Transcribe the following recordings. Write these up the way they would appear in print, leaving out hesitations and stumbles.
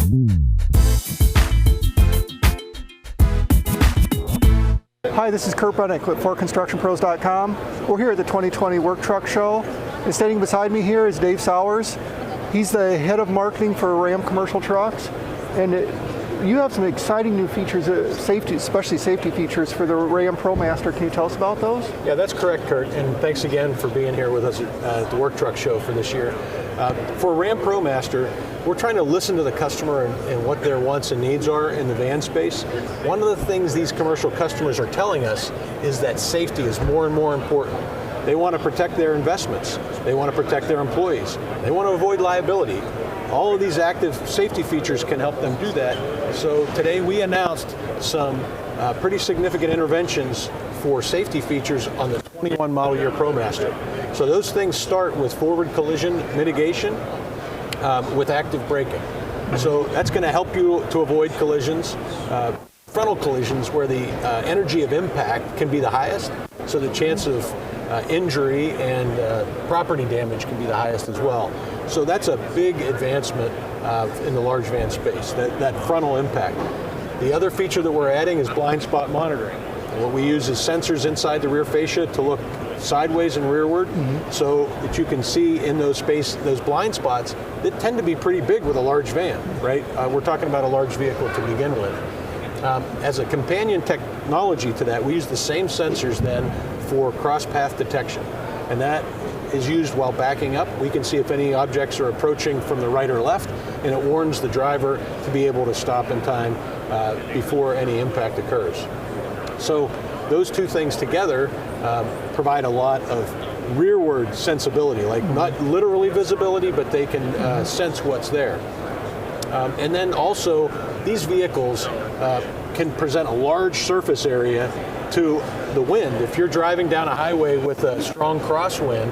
Hi, this is Kurt Bunnick with ForConstructionPros.com. We're here at the 2020 Work Truck Show, and standing beside me here is Dave Sowers. He's the head of marketing for RAM Commercial Trucks, and you have some exciting new features, safety, especially safety features for the RAM ProMaster. Can you tell us about those? Yeah, that's correct, Kurt, and thanks again for being here with us at the Work Truck Show for this year. For RAM ProMaster, we're trying to listen to the customer and what their wants and needs are in the van space. One of the things these commercial customers are telling us is that safety is more and more important. They want to protect their investments. They want to protect their employees. They want to avoid liability. All of these active safety features can help them do that. So today we announced some pretty significant interventions for safety features on the 21 model year ProMaster. So those things start with forward collision mitigation with active braking. So that's going to help you to avoid collisions, frontal collisions where the energy of impact can be the highest, so the chance of injury and property damage can be the highest as well. So that's a big advancement in the large van space, that frontal impact. The other feature that we're adding is blind spot monitoring. And what we use is sensors inside the rear fascia to look sideways and rearward, so that you can see in those blind spots that tend to be pretty big with a large van, right? We're talking about a large vehicle to begin with. As a companion technology to that, we use the same sensors then for cross-path detection, and that is used while backing up. We can see if any objects are approaching from the right or left, and it warns the driver to be able to stop in time before any impact occurs. So those two things together provide a lot of rearward sensibility, like not literally visibility, but they can sense what's there. And then also, these vehicles can present a large surface area to the wind. If you're driving down a highway with a strong crosswind,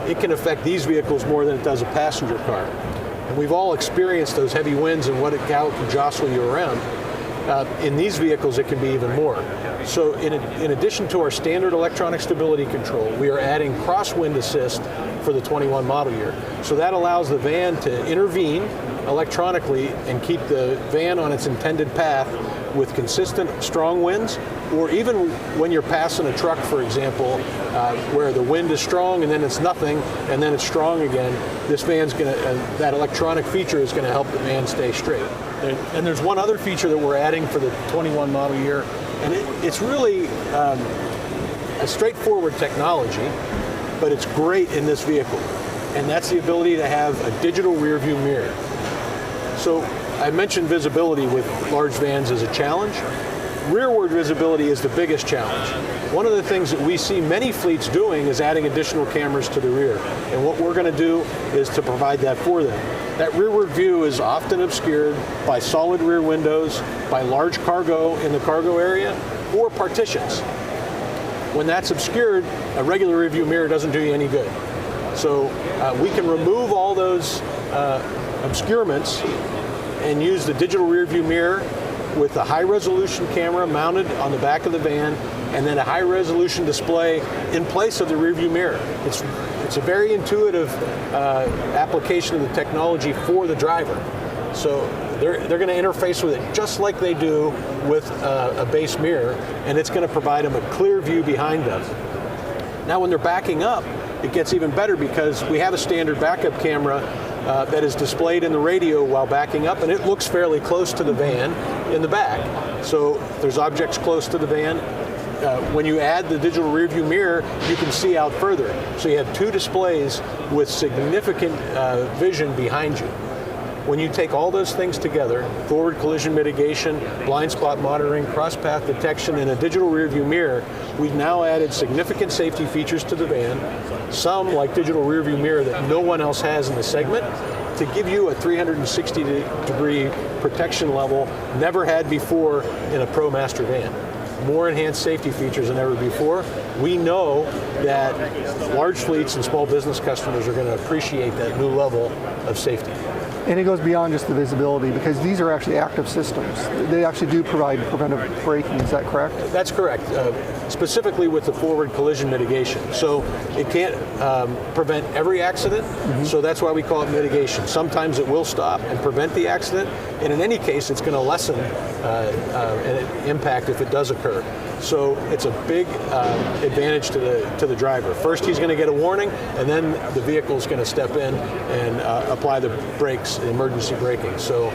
it can affect these vehicles more than it does a passenger car. And we've all experienced those heavy winds and how it can jostle you around. In these vehicles, it can be even more. So in addition to our standard electronic stability control, we are adding crosswind assist for the 21 model year. So that allows the van to intervene electronically and keep the van on its intended path with consistent strong winds, or even when you're passing a truck, for example, where the wind is strong and then it's nothing and then it's strong again, this van's that electronic feature is going to help the van stay straight. And there's one other feature that we're adding for the 21 model year, and it's really a straightforward technology, but it's great in this vehicle, and that's the ability to have a digital rear view mirror. So I mentioned visibility with large vans as a challenge. Rearward visibility is the biggest challenge. One of the things that we see many fleets doing is adding additional cameras to the rear. And what we're going to do is to provide that for them. That rearward view is often obscured by solid rear windows, by large cargo in the cargo area, or partitions. When that's obscured, a regular rear view mirror doesn't do you any good. So we can remove all those obscurements and use the digital rear view mirror with a high resolution camera mounted on the back of the van, and then a high resolution display in place of the rear view mirror. It's a very intuitive application of the technology for the driver. So they're going to interface with it just like they do with a base mirror, and it's going to provide them a clear view behind them. Now when they're backing up, it gets even better because we have a standard backup camera that is displayed in the radio while backing up, and it looks fairly close to the van in the back. So if there's objects close to the van, when you add the digital rear view mirror, you can see out further. So you have two displays with significant vision behind you. When you take all those things together, forward collision mitigation, blind spot monitoring, cross-path detection, and a digital rear view mirror, we've now added significant safety features to the van, some like digital rear view mirror that no one else has in the segment, to give you a 360-degree protection level never had before in a ProMaster van. More enhanced safety features than ever before. We know that large fleets and small business customers are going to appreciate that new level of safety. And it goes beyond just the visibility, because these are actually active systems. They actually do provide preventive braking, is that correct? That's correct, specifically with the forward collision mitigation. So it can't prevent every accident, so that's why we call it mitigation. Sometimes it will stop and prevent the accident, and in any case, it's going to lessen an impact if it does occur. So it's a big advantage to the driver. First, he's going to get a warning, and then the vehicle is going to step in and apply the brakes, emergency braking. So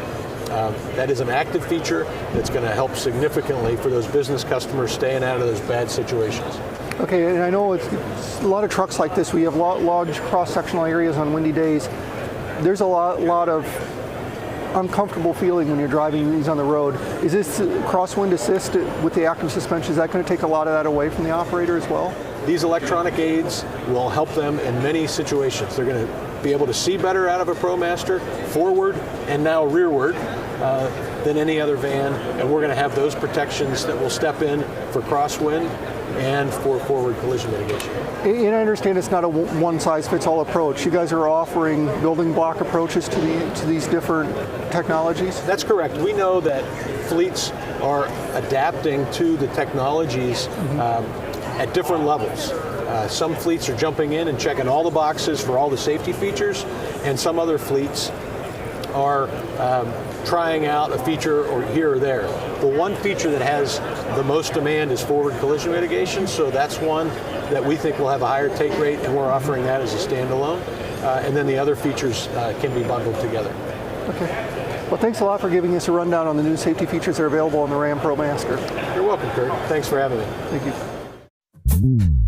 that is an active feature that's going to help significantly for those business customers staying out of those bad situations. Okay, and I know it's a lot of trucks like this. We have large cross-sectional areas on windy days. There's a lot of uncomfortable feeling when you're driving these on the road. Is this crosswind assist with the active suspension, is that going to take a lot of that away from the operator as well? These electronic aids will help them in many situations. They're going to be able to see better out of a ProMaster, forward and now rearward, than any other van, and we're going to have those protections that will step in for crosswind and for forward collision mitigation. And I understand it's not a one-size-fits-all approach. You guys are offering building block approaches to these different technologies? That's correct. We know that fleets are adapting to the technologies at different levels. Some fleets are jumping in and checking all the boxes for all the safety features, and some other fleets are trying out a feature or here or there. The one feature that has the most demand is forward collision mitigation, so that's one that we think will have a higher take rate, and we're offering that as a standalone. And then the other features can be bundled together. Okay. Well, thanks a lot for giving us a rundown on the new safety features that are available on the RAM ProMaster. You're welcome, Kurt. Thanks for having me. Thank you.